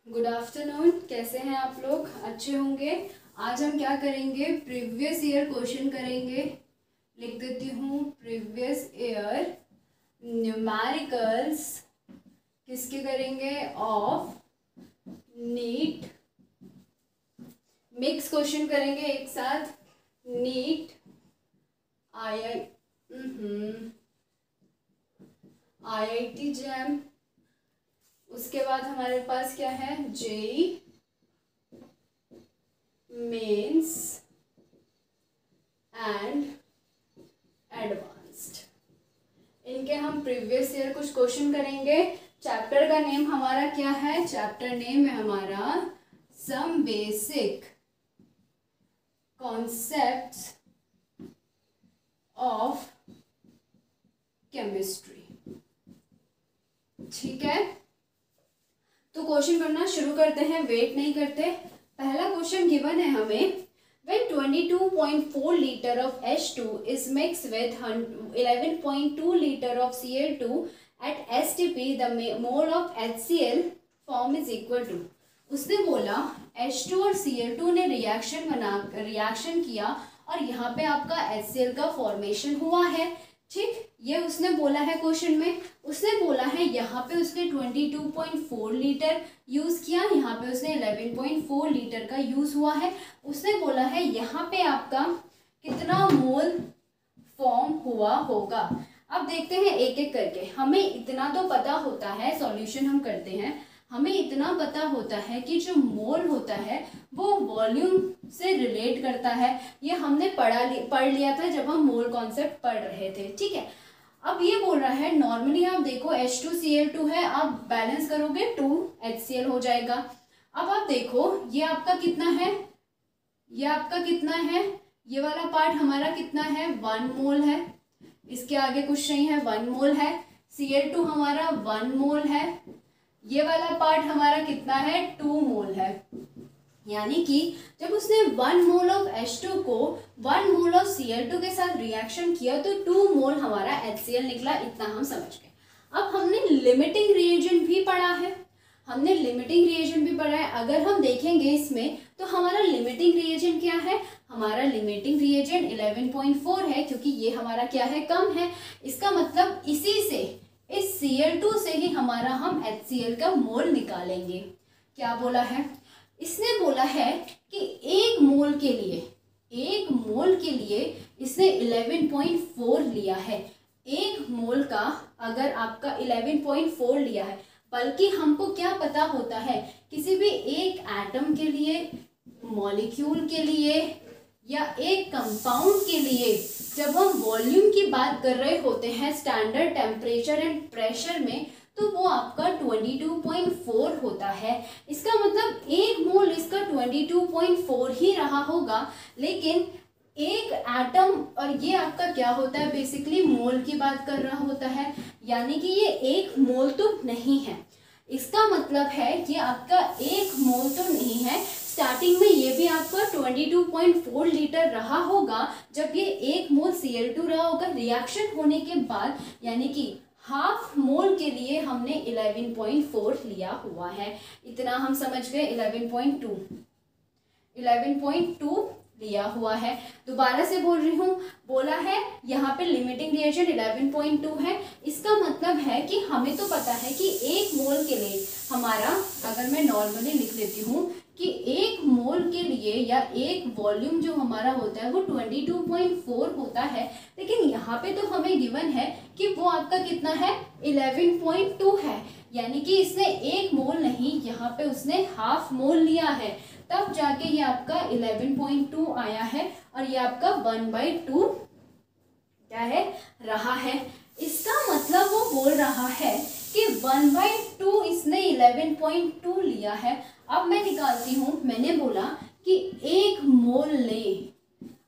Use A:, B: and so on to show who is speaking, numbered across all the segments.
A: Good afternoon. कैसे हैं आप लोग? अच्छे होंगे। आज हम क्या करेंगे? प्रीवियस ईयर क्वेश्चन करेंगे। लिख देती हूँ प्रीवियस ईयर न्यूमेरिकल्स। किसके करेंगे? Of NEET. मिक्स क्वेश्चन करेंगे एक साथ। NEET IIT JAM. उसके बाद हमारे पास क्या है? JEE Mains and Advanced. इनके हम प्रीवियस ईयर कुछ क्वेश्चन करेंगे। चैप्टर का नेम हमारा क्या है? चैप्टर नेम है हमारा some basic concepts of chemistry. ठीक है, तो क्वेश्चन करना शुरू करते हैं, वेट नहीं करते। पहला क्वेश्चन गिवन है हमें, when 22.4 liter of H2 is mixed with 11.2 liter of Cl2 at STP, the mole of HCl form is equal to। उसने बोला H2 और Cl2 ने रिएक्शन किया और यहाँ पे आपका HCl का फॉर्मेशन हुआ है। ठीक, ये उसने बोला है क्वेश्चन में। उसने बोला है यहाँ पे उसने 22.4 लीटर यूज किया, यहाँ पे उसने 11.4 लीटर का यूज हुआ है। उसने बोला है यहाँ पे आपका कितना मोल फॉर्म हुआ होगा। अब देखते हैं एक एक करके। हमें इतना तो पता होता है, सॉल्यूशन हम करते हैं, हमें इतना पता होता है कि जो मोल होता है वो वॉल्यूम से रिलेट करता है। ये हमने पढ़ लिया था जब हम मोल कॉन्सेप्ट पढ़ रहे थे। ठीक है, अब ये बोल रहा है नॉर्मली आप देखो H2Cl2 है, आप बैलेंस करोगे 2HCl हो जाएगा। अब आप देखो ये आपका कितना है, ये आपका कितना है, ये वाला पार्ट हमारा कितना है? 1 मोल है। इसके आगे कुछ नहीं है, 1 मोल है। Cl2 हमारा 1 मोल है। ये वाला पार्ट हमारा कितना है? 2 मोल है। यानी कि जब उसने 1 मोल ऑफ H2 को 1 मोल ऑफ Cl2 के साथ रिएक्शन किया तो 2 मोल हमारा HCl निकला। इतना हम समझ गए। अब हमने लिमिटिंग रिएजेंट भी पढ़ा है, अगर हम देखेंगे इसमें तो हमारा लिमिटिंग रिएजेंट क्या है? हमारा लिमिटिंग रिएजेंट 11.4 है, क्योंकि ये हमारा क्या है? कम है। इसका मतलब इसी से, इस Cl2 से ही हमारा हम HCl का मोल निकालेंगे। क्या बोला है? इसने बोला है कि एक मोल के लिए इसने 11.4 लिया है। एक मोल का अगर आपका 11.4 लिया है, बल्कि हमको क्या पता होता है, किसी भी एक एटम के लिए, मॉलिक्यूल के लिए या एक कंपाउंड के लिए जब हम वॉल्यूम की बात कर रहे होते हैं स्टैंडर्ड टेम्परेचर एंड प्रेशर में, तो वो आपका 22.4 होता है। इसका मतलब एक मोल इसका 22.4 ही रहा होगा। लेकिन एक एटम, और ये आपका क्या होता है? बेसिकली मोल की बात कर रहा होता है, यानी कि ये एक मोल तो नहीं है। इसका मतलब है कि आपका एक मोल तो नहीं है। स्टार्टिंग में ये भी आपका 22.4 लीटर रहा होगा जब ये एक मोल Cl2 रहा होगा। रिएक्शन होने के बाद यानी कि हाफ मोल के लिए हमने 11.4 लिया हुआ है। इतना हम समझ गए। 11.2 लिया हुआ है। दोबारा से बोल रही हूँ, बोला है यहाँ पे लिमिटिंग रिएजेंट 11.2 है। इसका मतलब है कि हमें तो पता है कि एक मोल के लिए हमारा, अगर मैं नॉर्मली लिख लेती हूँ कि एक मोल के लिए या एक वॉल्यूम जो हमारा होता है वो 22.4 होता है। लेकिन यहाँ पे तो हमें गिवन है कि वो आपका कितना है? 11.2 है। यानी कि इसने एक मोल नहीं, यहाँ पे उसने हाफ मोल लिया है, तब जाके ये आपका 11.2 आया है और ये आपका 1/2 क्या है? रहा है। इसका मतलब वो बोल रहा है कि 1/2 इसने 11.2 लिया है। अब मैं निकालती हूँ। मैंने बोला कि एक मोल ले,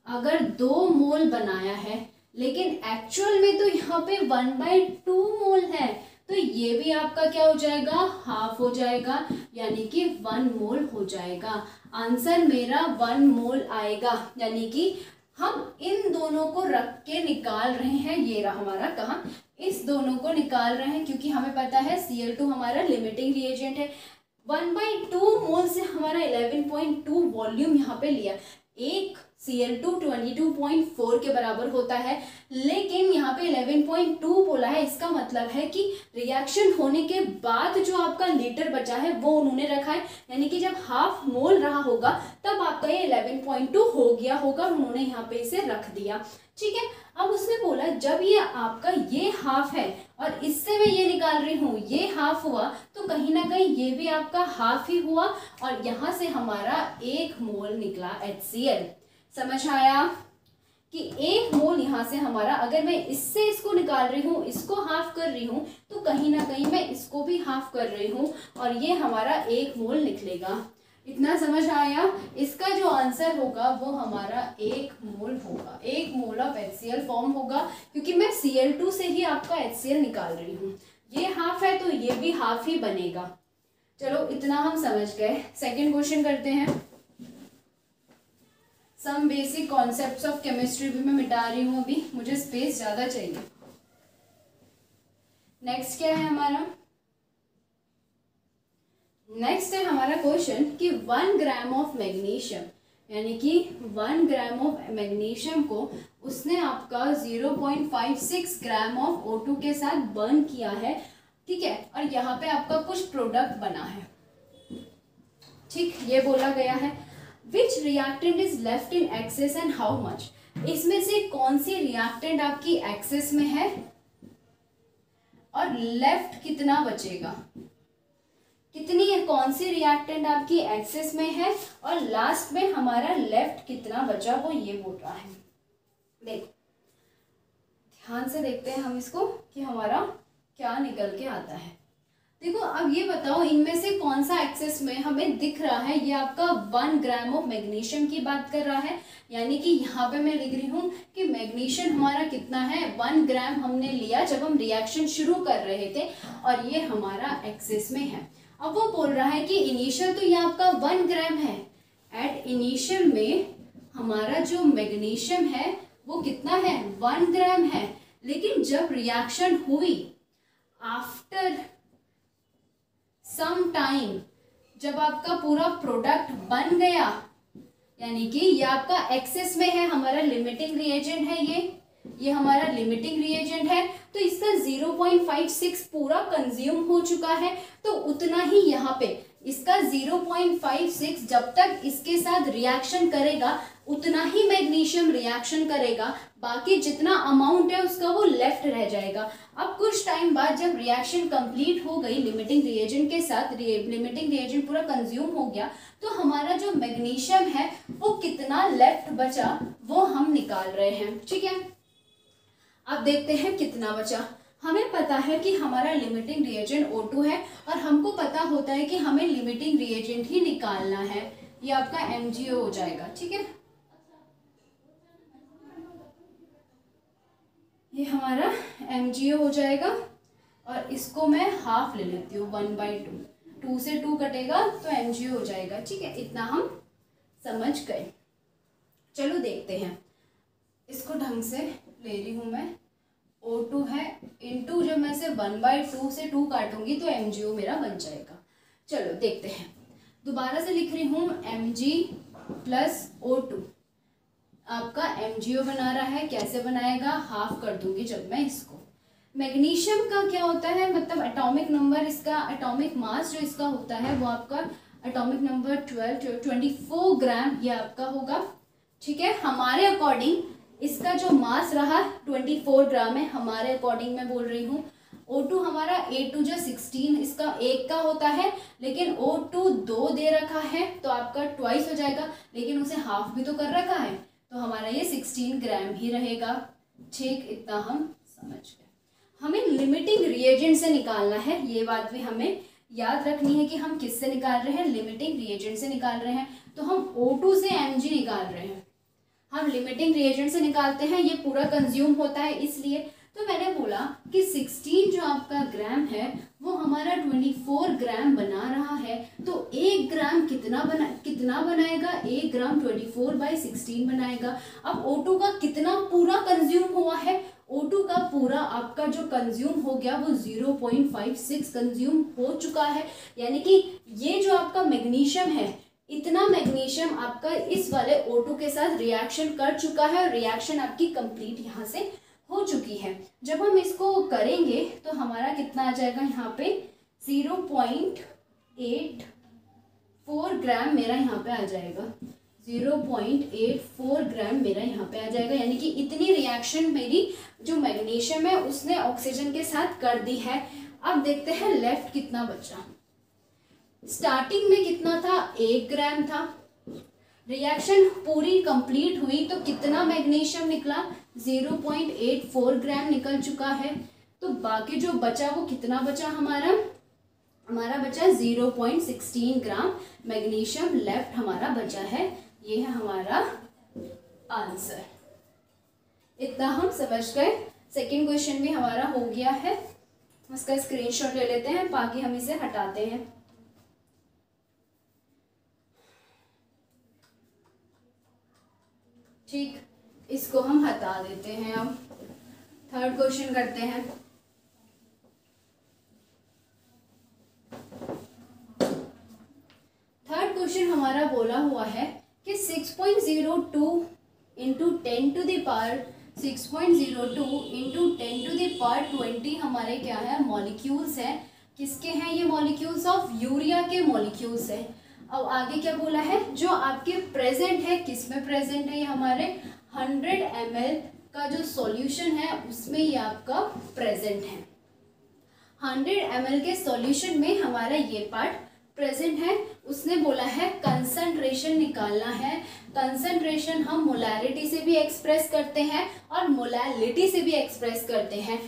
A: अगर 2 मोल बनाया है, लेकिन एक्चुअल में तो यहाँ पे 1/2 मोल है, तो ये भी आपका क्या हो जाएगा? हाफ हो जाएगा, यानी कि 1 मोल हो जाएगा। आंसर मेरा 1 मोल आएगा। यानी कि हम इन दोनों को रख के निकाल रहे हैं। ये रहा हमारा, कहाँ? इस दोनों को निकाल रहे हैं, क्योंकि हमें पता है Cl2 हमारा लिमिटिंग रिएजेंट है। 1/2 मोल से हमारा 11.2 वॉल्यूम यहाँ पे लिया। एक Cl2 22.4 के बराबर होता है, लेकिन यहाँ पे 11.2 बोला है। इसका मतलब है कि रिएक्शन होने के बाद जो आपका लीटर बचा है वो उन्होंने रखा है, यानी कि जब हाफ मोल रहा होगा तब आपका ये 11.2 हो गया होगा, उन्होंने यहाँ पे इसे रख दिया। ठीक है, अब उसने बोला जब ये आपका ये हाफ है और इससे मैं ये निकाल रही हूँ ये हाफ हुआ, तो कहीं ना कहीं ये भी आपका हाफ ही हुआ और यहाँ से हमारा 1 मोल निकला HCl। समझ आया कि 1 मोल यहाँ से हमारा, अगर मैं इससे इसको निकाल रही हूँ, इसको हाफ कर रही हूँ, तो कहीं ना कहीं मैं इसको भी हाफ कर रही हूँ और ये हमारा 1 मोल निकलेगा। इतना समझ आया? इसका जो आंसर होगा वो हमारा 1 मोल होगा, 1 मोल ऑफ HCl फॉर्म होगा, क्योंकि मैं Cl2 से ही आपका HCl निकाल रही हूँ। ये हाफ है तो ये भी हाफ ही बनेगा। चलो इतना हम समझ गए। सेकंड क्वेश्चन करते हैं। Some basic concepts of chemistry भी मैं मिटा रही हूँ, अभी मुझे स्पेस ज़्यादा चाहिए। नेक्स्ट क्या है हमारा? नेक्स्ट है हमारा क्वेश्चन कि 1 ग्राम ऑफ मैग्नीशियम, यानी कि 1 ग्राम ऑफ मैग्नीशियम को उसने आपका 0.56 ग्राम ऑफ O2 के साथ बर्न किया है। ठीक है, और यहाँ पे आपका कुछ प्रोडक्ट बना है। ठीक, ये बोला गया है which reactant is left in excess and how much. इसमें से कौन सी रिएक्टेंट आपकी एक्सेस में है और लेफ्ट कितना बचेगा, कितनी है, कौन सी रिएक्टेंट आपकी एक्सेस में है और लास्ट में हमारा लेफ्ट कितना बचा, वो ये बोल रहा है। देखो ध्यान से देखते हैं हम इसको कि हमारा क्या निकल के आता है। देखो अब ये बताओ इनमें से कौन सा एक्सेस में हमें दिख रहा है। ये आपका 1 ग्राम ऑफ मैग्नीशियम की बात कर रहा है, यानी कि यहाँ पे मैं लिख रही हूँ कि मैग्नीशियम हमारा कितना है, 1 ग्राम हमने लिया जब हम रिएक्शन शुरू कर रहे थे और ये हमारा एक्सेस में है। अब वो बोल रहा है कि इनिशियल तो ये आपका 1 ग्राम है, एट इनिशियल में हमारा जो मैग्नीशियम है वो कितना है, 1 ग्राम है, लेकिन जब रिएक्शन हुई आफ्टर सम टाइम, जब आपका पूरा प्रोडक्ट बन गया, यानी कि ये आपका एक्सेस में है, हमारा लिमिटिंग रिएजेंट है, ये हमारा लिमिटिंग रिएजेंट है, तो इसका 0.56 पूरा कंज्यूम हो चुका है, तो उतना ही यहाँ पे इसका 0.56 जब तक इसके साथ रिएक्शन करेगा उतना ही मैग्नीशियम रिएक्शन करेगा, बाकी जितना अमाउंट है उसका वो लेफ्ट रह जाएगा। अब कुछ टाइम बाद जब रिएक्शन कंप्लीट हो गई लिमिटिंग रिएजेंट के साथ, लिमिटिंग रिएजेंट पूरा कंज्यूम हो गया, तो हमारा जो मैग्नीशियम है वो कितना लेफ्ट बचा वो हम निकाल रहे हैं। ठीक है, अब देखते हैं कितना बचा। हमें पता है कि हमारा लिमिटिंग रिएजेंट O2 है और हमको पता होता है कि हमें लिमिटिंग रिएजेंट ही निकालना है, ये आपका MgO हो जाएगा। ठीक है, ये हमारा MgO हो जाएगा और इसको मैं हाफ ले लेती हूँ, 1/2, 2 से 2 कटेगा तो MgO हो जाएगा। ठीक है, इतना हम समझ गए। चलो देखते हैं, इसको ढंग से ले रही हूँ मैं। O2 है इंटू, जब मैं से 1/2 से 2 काटूंगी तो MgO मेरा बन जाएगा। चलो देखते हैं, दोबारा से लिख रही हूँ Mg प्लस O2 आपका MgO बना रहा है। कैसे बनाएगा, हाफ कर दूंगी जब मैं इसको। मैग्नीशियम का क्या होता है, मतलब एटॉमिक नंबर, इसका एटॉमिक मास जो इसका होता है वो आपका एटॉमिक नंबर 24 ग्राम ये आपका होगा। ठीक है, हमारे अकॉर्डिंग इसका जो मास रहा 24 ग्राम है, हमारे अकॉर्डिंग मैं बोल रही हूँ। O2 हमारा 8 जो 16 इसका 1 का होता है, लेकिन O2 2 दे रखा है तो आपका ट्वाइस हो जाएगा, लेकिन उसे हाफ भी तो कर रखा है, तो हमारा ये 16 ग्राम ही रहेगा। ठीक, इतना हम समझ गए। हमें लिमिटिंग रिएजेंट से निकालना है, ये बात भी हमें याद रखनी है कि हम किससे निकाल रहे हैं, लिमिटिंग रिएजेंट से निकाल रहे हैं। तो हम O2 से Mg निकाल रहे हैं, हम लिमिटिंग रिएजेंट से निकालते हैं, ये पूरा कंज्यूम होता है इसलिए। तो मैंने बोला कि 16 जो आपका ग्राम है वो हमारा 24 ग्राम बना रहा है, तो 1 ग्राम कितना बनाएगा, 1 ग्राम 24/16 बनाएगा। अब O2 का कितना पूरा कंज्यूम हुआ है, O2 का पूरा आपका जो कंज्यूम हो गया वो 0.56 कंज्यूम हो चुका है, यानी कि ये जो आपका मैग्नीशियम है, इतना मैग्नीशियम आपका इस वाले O2 के साथ रिएक्शन कर चुका है और रिएक्शन आपकी कंप्लीट यहाँ से हो चुकी है। जब हम इसको करेंगे तो हमारा कितना आ जाएगा, यहाँ पे 0.84 ग्राम मेरा यहाँ पे आ जाएगा, 0.84 ग्राम मेरा यहाँ पे आ जाएगा, यानी कि इतनी रिएक्शन मेरी जो मैग्नीशियम है उसने ऑक्सीजन के साथ कर दी है। अब देखते हैं लेफ्ट कितना बचा। स्टार्टिंग में कितना था, 1 ग्राम था। रिएक्शन पूरी कंप्लीट हुई तो कितना मैग्नीशियम निकला, 0.84 ग्राम निकल चुका है। तो बाकी जो बचा वो कितना बचा, हमारा बचा 0.16 ग्राम मैग्नीशियम लेफ्ट हमारा बचा है। ये है हमारा आंसर। इतना हम समझ गए। सेकंड क्वेश्चन भी हमारा हो गया है, उसका स्क्रीनशॉट ले लेते हैं, बाकी हम इसे हटाते हैं। ठीक, इसको हम हटा देते हैं। अब थर्ड क्वेश्चन करते हैं। थर्ड क्वेश्चन हमारा बोला हुआ है कि 6.02 into 10 to the power 6.02 into 10 to the power 20 हमारे क्या है, मॉलिक्यूल्स है। किसके हैं ये मॉलिक्यूल्स, ऑफ यूरिया के मॉलिक्यूल्स है। अब आगे क्या बोला है, जो आपके प्रेजेंट है, किस में प्रेजेंट है, ये हमारे 100 ml का जो सॉल्यूशन है उसमें ये आपका प्रेजेंट है। 100 ml के सॉल्यूशन में हमारा ये पार्ट प्रेजेंट है। उसने बोला है कंसंट्रेशन निकालना है। कंसंट्रेशन हम मोलैरिटी से भी एक्सप्रेस करते हैं और मोलैलिटी से भी एक्सप्रेस करते हैं।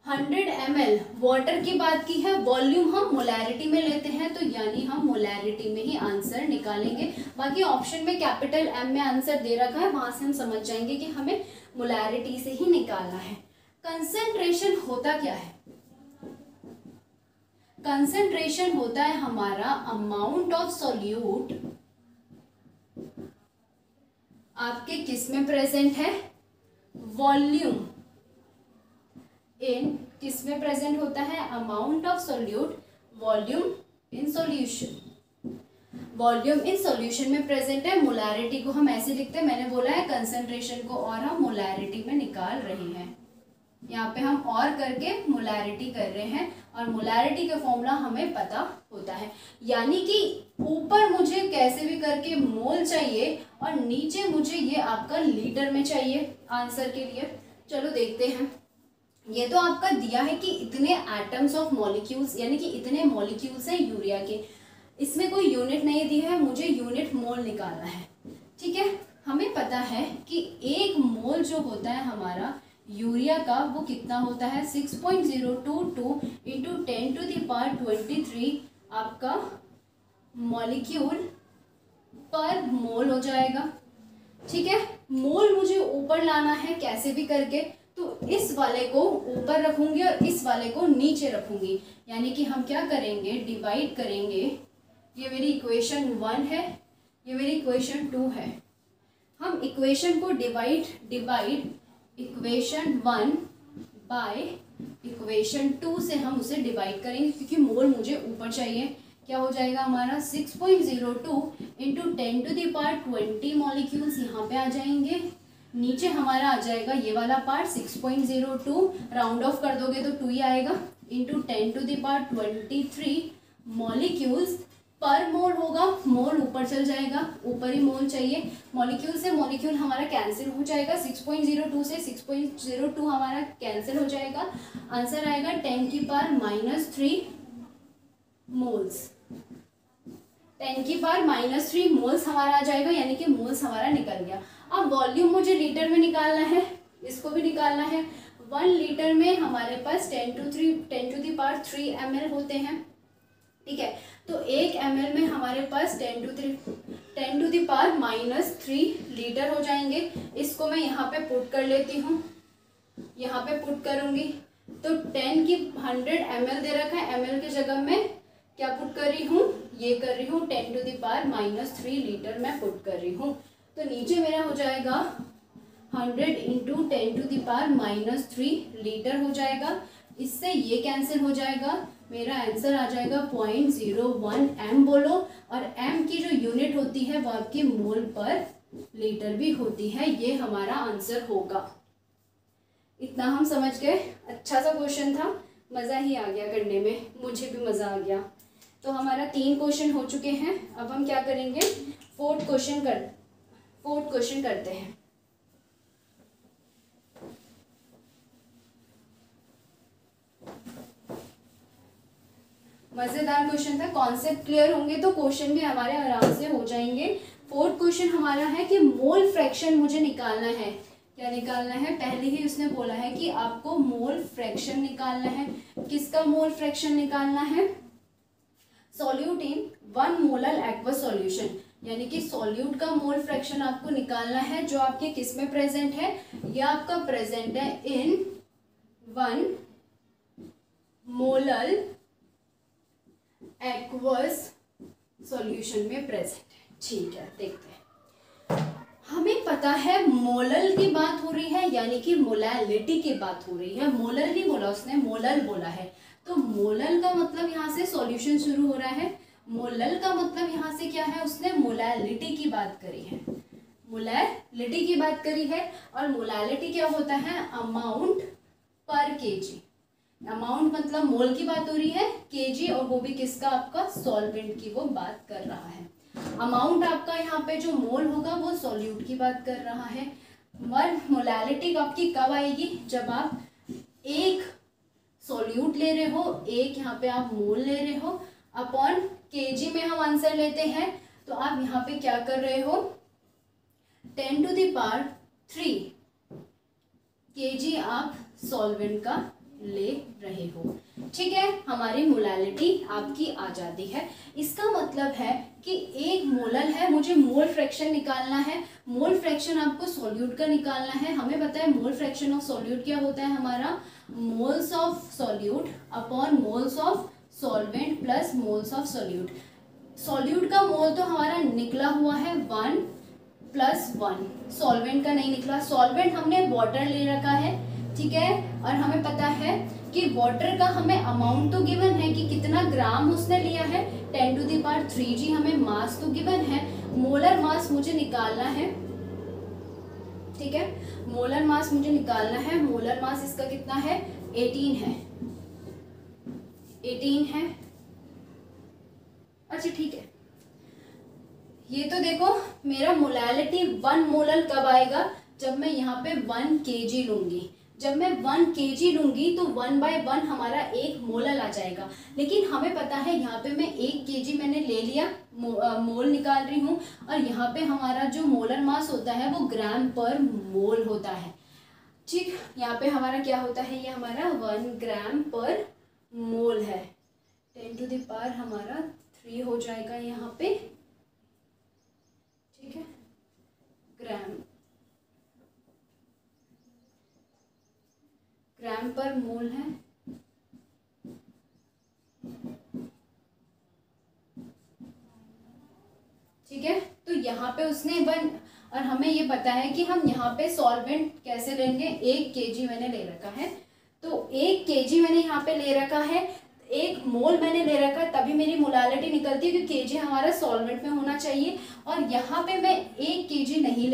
A: 100 ml वाटर की बात की है, वॉल्यूम हम मोलैरिटी में लेते हैं, तो यानी हम मोलैरिटी में ही आंसर निकालेंगे। बाकी ऑप्शन में कैपिटल M में आंसर दे रखा है, वहां से हम समझ जाएंगे कि हमें मोलैरिटी से ही निकालना है। कंसंट्रेशन होता क्या है, कंसंट्रेशन होता है हमारा अमाउंट ऑफ सॉल्यूट आपके किस में प्रेजेंट है, वॉल्यूम इन किस में प्रेजेंट होता है, amount of solute volume in solution. Volume in solution में प्रेजेंट है। मोलैरिटी को हम ऐसे लिखते हैं, मैंने बोला है कंसंट्रेशन को और हम मोलैरिटी में निकाल रहे हैं। यहाँ पे हम और करके मोलैरिटी कर रहे हैं और मोलैरिटी का फॉर्मूला हमें पता होता है, यानी कि ऊपर मुझे कैसे भी करके मोल चाहिए और नीचे मुझे ये आपका लीटर में चाहिए आंसर के लिए। चलो देखते हैं। ये तो आपका दिया है कि इतने एटम्स ऑफ मॉलिक्यूल्स, यानी कि इतने मॉलिक्यूल्स हैं यूरिया के, इसमें कोई यूनिट नहीं दी है, मुझे यूनिट मोल निकालना है। ठीक है, हमें पता है कि 1 मोल जो होता है हमारा यूरिया का वो कितना होता है, 6.022 इंटू 10 टू द पावर 23 आपका मॉलिक्यूल पर मोल हो जाएगा। ठीक है, मोल मुझे ऊपर लाना है कैसे भी करके, तो इस वाले को ऊपर रखूंगी और इस वाले को नीचे रखूंगी, यानी कि हम क्या करेंगे, डिवाइड करेंगे। ये मेरी इक्वेशन 1 है, ये मेरी इक्वेशन 2 है। हम इक्वेशन को डिवाइड इक्वेशन 1 बाय इक्वेशन 2 से हम उसे डिवाइड करेंगे, क्योंकि मोल मुझे ऊपर चाहिए। क्या हो जाएगा हमारा 6.02 into 10 to the power 20 molecules यहाँ पे आ जाएंगे। नीचे हमारा आ जाएगा ये वाला पार्ट 6.02, राउंड ऑफ कर दोगे तो 2 ही आएगा, into 10 to the power 23 molecules पर मोल होगा। मोल ऊपर चल जाएगा, ऊपर ही मोल चाहिए। मॉलिक्यूल से मॉलिक्यूल हमारा कैंसिल हो जाएगा, 6.02 से 6.02 हमारा कैंसिल हो जाएगा। आंसर आएगा 10 की पावर -3 मोल्स। 10 की पावर -3 मोल्स हमारा आ जाएगा, यानी कि मोल्स हमारा निकल गया। अब वॉल्यूम मुझे लीटर में निकालना है, इसको भी निकालना है। 1 लीटर में हमारे पास 10 टू द पावर 3 ml होते हैं। ठीक है, तो 1 ml में हमारे पास 10 टू द पावर -3 लीटर हो जाएंगे। इसको मैं यहाँ पे पुट कर लेती हूँ, यहाँ पे पुट करूँगी तो 10 की 100 ml दे रखा है, ml की जगह में क्या पुट कर रही हूँ, ये कर रही हूँ 10 टू द पावर -3 लीटर मैं पुट कर रही हूँ। तो नीचे मेरा हो जाएगा 100 इंटू 10⁻³ लीटर हो जाएगा। इससे ये कैंसिल हो जाएगा, मेरा आंसर आ जाएगा 0.01 m बोलो। और m की जो यूनिट होती है वो आपकी मोल पर लीटर भी होती है। ये हमारा आंसर होगा। इतना हम समझ गए। अच्छा सा क्वेश्चन था, मज़ा ही आ गया करने में, मुझे भी मज़ा आ गया। तो हमारा 3 क्वेश्चन हो चुके हैं। अब हम क्या करेंगे, फोर्थ क्वेश्चन करते हैं। मज़ेदार क्वेश्चन था, कॉन्सेप्ट क्लियर होंगे तो क्वेश्चन भी हमारे आराम से हो जाएंगे। फोर्थ क्वेश्चन हमारा है कि मोल फ्रैक्शन मुझे निकालना है। क्या निकालना है, पहले ही उसने बोला है कि आपको मोल फ्रैक्शन निकालना है। किसका मोल फ्रैक्शन निकालना है, solute in 1 molar aqueous solution, यानी कि सॉल्यूट का मोल फ्रैक्शन आपको निकालना है जो आपके किस में प्रेजेंट है, यह आपका प्रेजेंट है इन 1 मोलर एक्वस सॉल्यूशन में प्रेजेंट है। ठीक है, देखते हैं। हमें पता है मोलल की बात हो रही है, यानी कि मोलैलिटी की बात हो रही है। मोलर नहीं बोला उसने, मोलल बोला है। तो मोलल का मतलब यहाँ से सॉल्यूशन शुरू हो रहा है। मोलल का मतलब यहाँ से क्या है, उसने मोलैलिटी की बात करी है, मोलैलिटी की बात करी है। और मोलैलिटी क्या होता है, अमाउंट पर केजी। अमाउंट मतलब मोल की बात हो रही है, केजी और वो भी किसका, आपका सॉल्वेंट की वो बात कर रहा है। अमाउंट आपका यहाँ पे जो मोल होगा वो सॉल्यूट की बात कर रहा है। और मोलैलिटी आपकी कब आएगी, जब आप एक सॉल्यूट ले रहे हो, एक यहाँ पे आप मोल ले रहे हो, अपॉन केजी में हम आंसर लेते हैं। तो आप यहाँ पे क्या कर रहे हो, 10⁻³ केजी आप सॉल्वेंट का ले रहे हो। ठीक है, हमारी मोलैलिटी आपकी आ जाती है। इसका मतलब है कि एक मोलल है, मुझे मोल फ्रैक्शन निकालना है। मोल फ्रैक्शन आपको सॉल्यूट का निकालना है। हमें पता है मोल फ्रैक्शन ऑफ सॉल्यूट क्या होता है हमारा, moles of solute upon moles of solvent plus moles of solute. Solute का मोल तो हमारा निकला हुआ है 1+1, सॉल्वेंट का नहीं निकला। सॉल्वेंट हमने वाटर ले रखा है, ठीक है। और हमें पता है कि वाटर का हमें अमाउंट तो गिवन है कि कितना ग्राम उसने लिया है, 10⁻³ हमें मास तो गिवन है। मोलर मास मुझे निकालना है, ठीक है, मोलर मास मुझे निकालना है। मोलर मास इसका कितना है, 18 है, 18 है। अच्छा ठीक है, ये तो देखो मेरा मोलैलिटी 1 मोलर कब आएगा, जब मैं यहाँ पे 1 kg लूंगी। जब मैं 1 kg लूंगी तो 1/1 हमारा 1 मोलर आ जाएगा। लेकिन हमें पता है यहाँ पे मैं 1 kg मैंने ले लिया, मोल निकाल रही हूँ। और यहाँ पे हमारा जो मोलर मास होता है वो ग्राम पर मोल होता है। ठीक, यहाँ पे हमारा क्या होता है, ये हमारा 1 ग्राम पर मोल है। 10⁻³ हमारा 3 हो जाएगा यहाँ पे, ठीक है, ग्राम पर मोल है। ठीक है, तो यहाँ पे उसने 1, और हमें ये पता है कि हम यहाँ पे सॉल्वेंट कैसे लेंगे, 1 kg मैंने ले रखा है। तो 1 kg मैंने यहाँ पे ले रखा है, 1 मोल मैंने ले रखा है, तभी मेरी मोलैलिटी निकलती है क्योंकि kg हमारा सॉल्वेंट में होना चाहिए। और यहाँ पे मैं 1 kg नहीं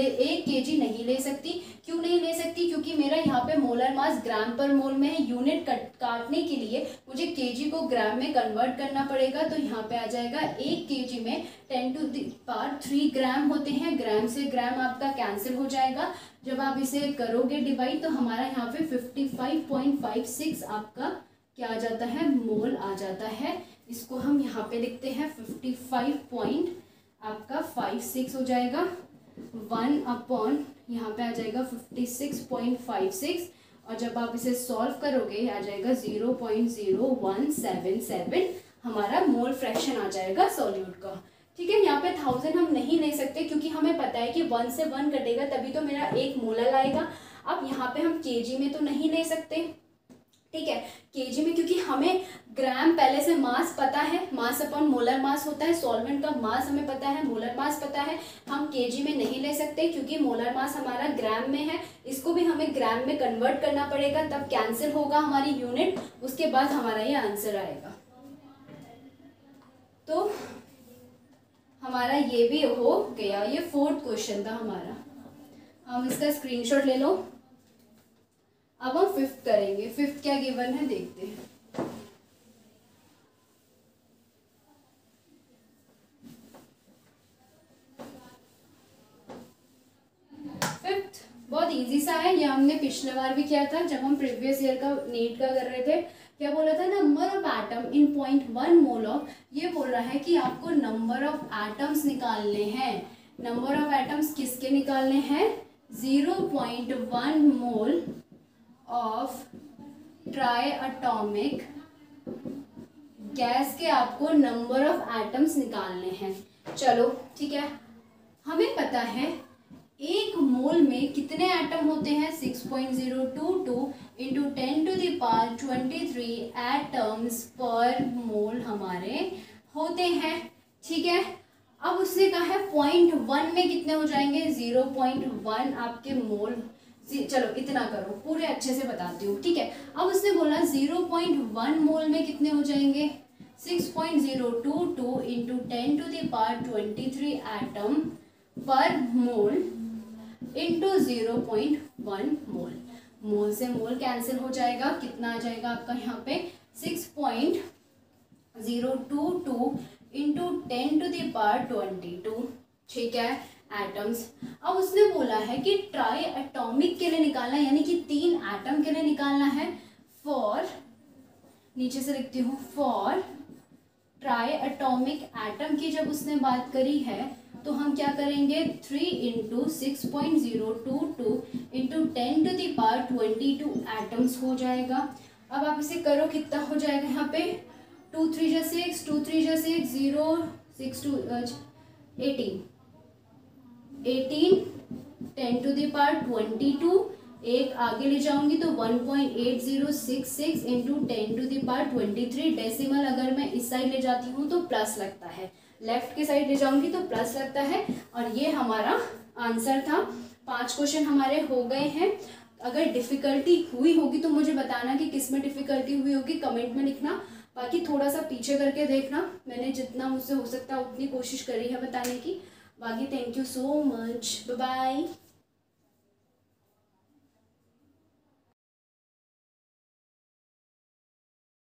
A: ले सकती। क्यों नहीं ले सकती, क्योंकि मेरा यहाँ पे मोलर मास ग्राम पर मोल में है। यूनिट काटने के लिए मुझे kg को ग्राम में कन्वर्ट करना पड़ेगा। तो यहाँ पे आ जाएगा 1 kg में 10⁻³ ग्राम होते हैं। ग्राम से ग्राम आपका कैंसिल हो जाएगा। जब आप इसे करोगे डिवाइड तो हमारा यहाँ पे 55.56 आपका क्या आ जाता है, मोल आ जाता है। इसको हम यहाँ पे लिखते हैं 55.56 हो जाएगा। 1 अपॉन यहाँ पे आ जाएगा 56.56, और जब आप इसे सॉल्व करोगे आ जाएगा 0.0177 हमारा मोल फ्रैक्शन आ जाएगा सॉल्यूट का। ठीक है, यहाँ पे 1000 हम नहीं ले सकते क्योंकि हमें पता है कि 1 से 1 कटेगा तभी तो मेरा 1 मोलर आएगा। अब यहाँ पे हम kg में तो नहीं ले सकते, ठीक है, kg में, क्योंकि हमें ग्राम पहले से मास पता है, मास अपॉन मोलर मास होता है। सॉल्वेंट का मास हमें पता है, मोलर मास पता है, हम केजी में नहीं ले सकते क्योंकि मोलर मास हमारा ग्राम में है, इसको भी हमें ग्राम में कन्वर्ट करना पड़ेगा, तब कैंसिल होगा हमारी यूनिट, उसके बाद हमारा ये आंसर आएगा। तो हमारा ये भी हो गया, ये 4th क्वेश्चन था हमारा। हम इसका स्क्रीनशॉट ले लो। अब हम 5th करेंगे। 5th क्या गिवन है देखते हैं। 5th बहुत इजी सा है, ये हमने पिछले बार भी किया था जब हम प्रीवियस ईयर का नीट का कर रहे थे। क्या बोला था, number of atom in 0.1 mole of, ये बोल रहा है कि आपको नंबर ऑफ एटम्स निकालने हैं। नंबर ऑफ एटम्स किसके निकालने हैं, 0.1 mole of try atomic gas के आपको नंबर ऑफ एटम्स निकालने हैं। चलो ठीक है, हमें पता है एक मोल में कितने एटम होते हैं, 6.022 इंटू 10⁻23 एटम्स पर मोल हमारे होते हैं। ठीक है, अब उसने कहा है 0.1 में कितने हो जाएंगे, 0.1 आपके मोल। चलो इतना करो, पूरे अच्छे से बताती हूँ। ठीक है, अब उसने बोला 0.1 मोल में कितने हो जाएंगे, 6.022 इंटू 10⁻23 एटम पर मोल इंटू 0.1 मोल। मोल से मोल कैंसिल हो जाएगा, कितना आ जाएगा आपका यहाँ पे 6.022 इंटू 10⁻22। ठीक है, एटम्स। अब उसने बोला है कि ट्राई एटॉमिक के लिए निकालना, यानी कि 3 एटम के लिए निकालना है। फॉर, नीचे से लिखती हूँ, फॉर ट्राई एटॉमिक एटम की जब उसने बात करी है तो हम क्या करेंगे, 3 इंटू 6.022 इंटू 10⁻22 एटम्स हो जाएगा। अब आप इसे करो, कितना हो जाएगा यहाँ पे, 2 3 जा 6, 2 3 जा 6, 0 6 2 18 10⁻22, एक आगे ले जाऊंगी तो 1.8066 इंटू 10⁻23। डेसिमल अगर मैं इस साइड ले जाती हूँ तो प्लस लगता है, लेफ्ट के साइड ले जाऊंगी तो प्लस लगता है। और ये हमारा आंसर था। 5 क्वेश्चन हमारे हो गए हैं। अगर डिफिकल्टी हुई होगी तो मुझे बताना कि किस में डिफिकल्टी हुई होगी, कमेंट में लिखना। बाकी थोड़ा सा पीछे करके देखना, मैंने जितना मुझसे हो सकता है उतनी कोशिश करी है बताने की। बाकी thank you so much, bye bye.